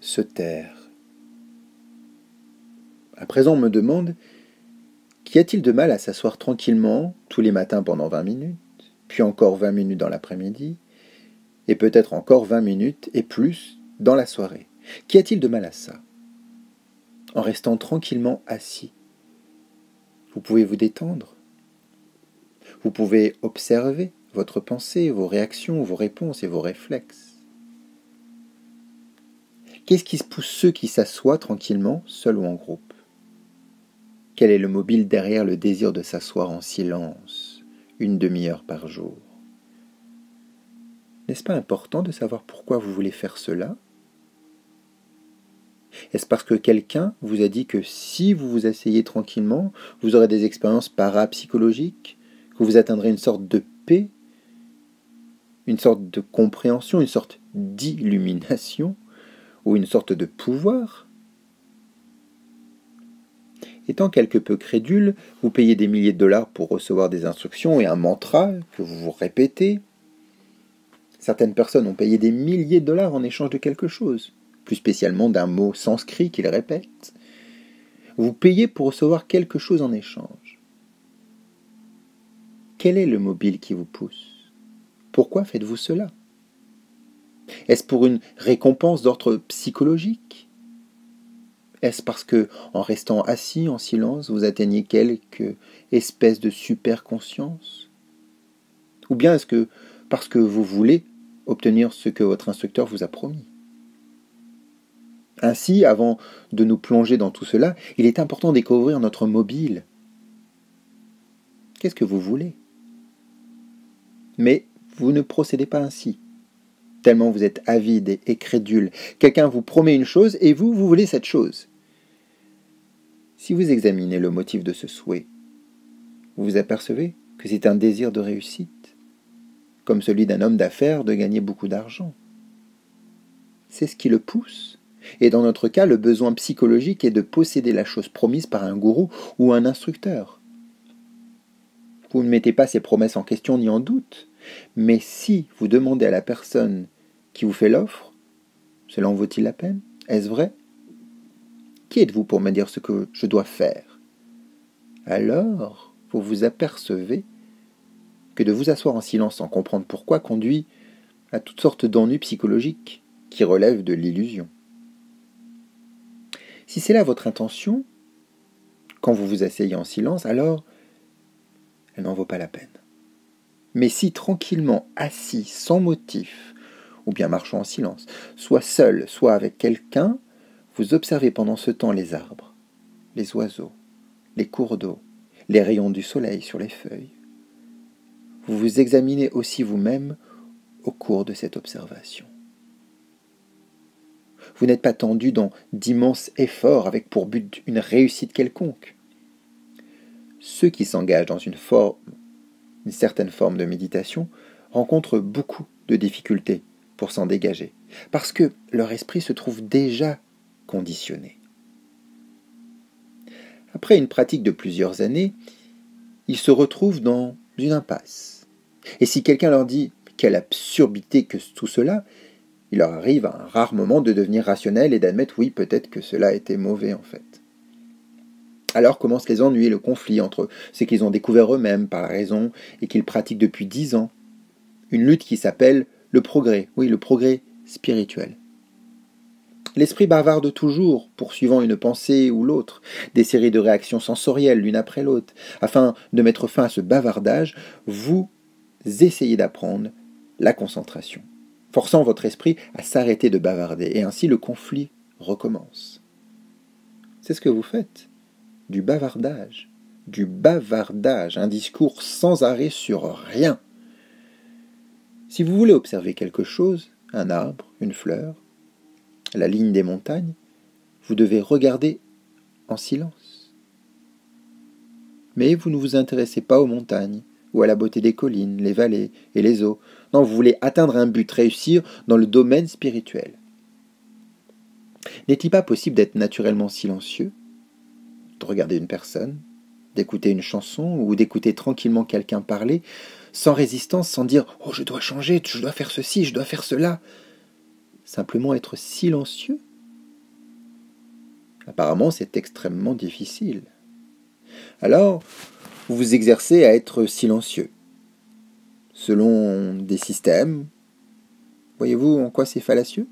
se taire. À présent, on me demande, qu'y a-t-il de mal à s'asseoir tranquillement tous les matins pendant 20 minutes, puis encore 20 minutes dans l'après-midi, et peut-être encore 20 minutes et plus dans la soirée? Qu'y a-t-il de mal à ça? En restant tranquillement assis, vous pouvez vous détendre. Vous pouvez observer votre pensée, vos réactions, vos réponses et vos réflexes. Qu'est-ce qui pousse ceux qui s'assoient tranquillement, seuls ou en groupe? Quel est le mobile derrière le désir de s'asseoir en silence, une demi-heure par jour? N'est-ce pas important de savoir pourquoi vous voulez faire cela? Est-ce parce que quelqu'un vous a dit que si vous vous asseyez tranquillement, vous aurez des expériences parapsychologiques, que vous atteindrez une sorte de paix, une sorte de compréhension, une sorte d'illumination, ou une sorte de pouvoir? Étant quelque peu crédule, vous payez des milliers de dollars pour recevoir des instructions et un mantra que vous vous répétez. Certaines personnes ont payé des milliers de dollars en échange de quelque chose, plus spécialement d'un mot sanskrit qu'ils répètent. Vous payez pour recevoir quelque chose en échange. Quel est le mobile qui vous pousse? Pourquoi faites-vous cela? Est-ce pour une récompense d'ordre psychologique? Est-ce parce que, en restant assis en silence, vous atteignez quelque espèce de super-conscience? Ou bien est-ce que parce que vous voulez obtenir ce que votre instructeur vous a promis? Ainsi, avant de nous plonger dans tout cela, il est important de découvrir notre mobile. Qu'est-ce que vous voulez? Mais vous ne procédez pas ainsi, tellement vous êtes avide et crédule. Quelqu'un vous promet une chose et vous voulez cette chose. Si vous examinez le motif de ce souhait, vous vous apercevez que c'est un désir de réussite, comme celui d'un homme d'affaires de gagner beaucoup d'argent. C'est ce qui le pousse. Et dans notre cas, le besoin psychologique est de posséder la chose promise par un gourou ou un instructeur. Vous ne mettez pas ces promesses en question ni en doute, mais si vous demandez à la personne qui vous fait l'offre, cela en vaut-il la peine? Est-ce vrai? Qui êtes-vous pour me dire ce que je dois faire? Alors, vous vous apercevez que de vous asseoir en silence sans comprendre pourquoi conduit à toutes sortes d'ennuis psychologiques qui relèvent de l'illusion. Si c'est là votre intention, quand vous vous asseyez en silence, alors elle n'en vaut pas la peine. Mais si tranquillement assis, sans motif, ou bien marchant en silence, soit seul, soit avec quelqu'un, vous observez pendant ce temps les arbres, les oiseaux, les cours d'eau, les rayons du soleil sur les feuilles. Vous vous examinez aussi vous-même au cours de cette observation. Vous n'êtes pas tendu dans d'immenses efforts avec pour but une réussite quelconque. Ceux qui s'engagent dans une certaine forme de méditation rencontrent beaucoup de difficultés pour s'en dégager, parce que leur esprit se trouve déjà conditionné. Après une pratique de plusieurs années, ils se retrouvent dans une impasse. Et si quelqu'un leur dit « quelle absurdité que tout cela », il leur arrive à un rare moment de devenir rationnel et d'admettre « oui, peut-être que cela était mauvais en fait ». Alors commencent les ennuis et le conflit entre ce qu'ils ont découvert eux-mêmes par la raison et qu'ils pratiquent depuis 10 ans. Une lutte qui s'appelle le progrès, oui, le progrès spirituel. L'esprit bavarde toujours, poursuivant une pensée ou l'autre, des séries de réactions sensorielles l'une après l'autre. Afin de mettre fin à ce bavardage, vous essayez d'apprendre la concentration, forçant votre esprit à s'arrêter de bavarder, et ainsi le conflit recommence. C'est ce que vous faites. Du bavardage, un discours sans arrêt sur rien. Si vous voulez observer quelque chose, un arbre, une fleur, la ligne des montagnes, vous devez regarder en silence. Mais vous ne vous intéressez pas aux montagnes, ou à la beauté des collines, les vallées et les eaux. Non, vous voulez atteindre un but, réussir dans le domaine spirituel. N'est-il pas possible d'être naturellement silencieux, de regarder une personne, d'écouter une chanson ou d'écouter tranquillement quelqu'un parler, sans résistance, sans dire « Oh, je dois changer, je dois faire ceci, je dois faire cela ». Simplement être silencieux Apparemment, c'est extrêmement difficile. Alors, vous vous exercez à être silencieux, selon des systèmes. Voyez-vous en quoi c'est fallacieux?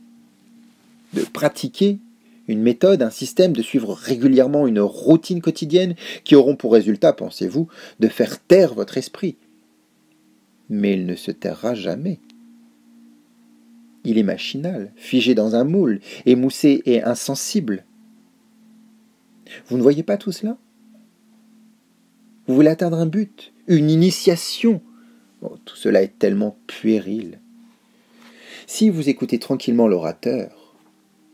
De pratiquer une méthode, un système, de suivre régulièrement une routine quotidienne qui auront pour résultat, pensez-vous, de faire taire votre esprit. Mais il ne se taira jamais. Il est machinal, figé dans un moule, émoussé et insensible. Vous ne voyez pas tout cela? Vous voulez atteindre un but, une initiation. Bon, tout cela est tellement puéril. Si vous écoutez tranquillement l'orateur,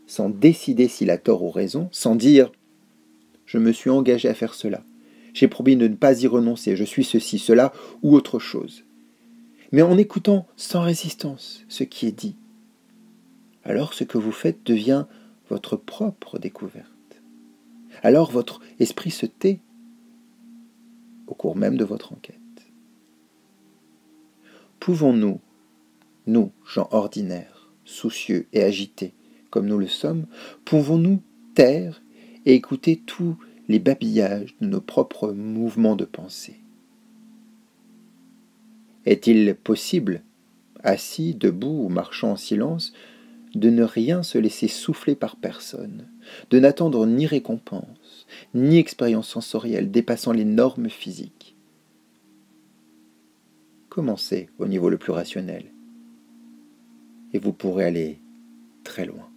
sans décider s'il a tort ou raison, sans dire « je me suis engagé à faire cela, j'ai promis de ne pas y renoncer, je suis ceci, cela ou autre chose », mais en écoutant sans résistance ce qui est dit, alors ce que vous faites devient votre propre découverte. Alors votre esprit se tait au cours même de votre enquête. Pouvons-nous, nous, gens ordinaires, soucieux et agités, comme nous le sommes, pouvons-nous taire et écouter tous les babillages de nos propres mouvements de pensée? Est-il possible, assis, debout ou marchant en silence, de ne rien se laisser souffler par personne, de n'attendre ni récompense, ni expérience sensorielle dépassant les normes physiques? Commencez au niveau le plus rationnel, et vous pourrez aller très loin.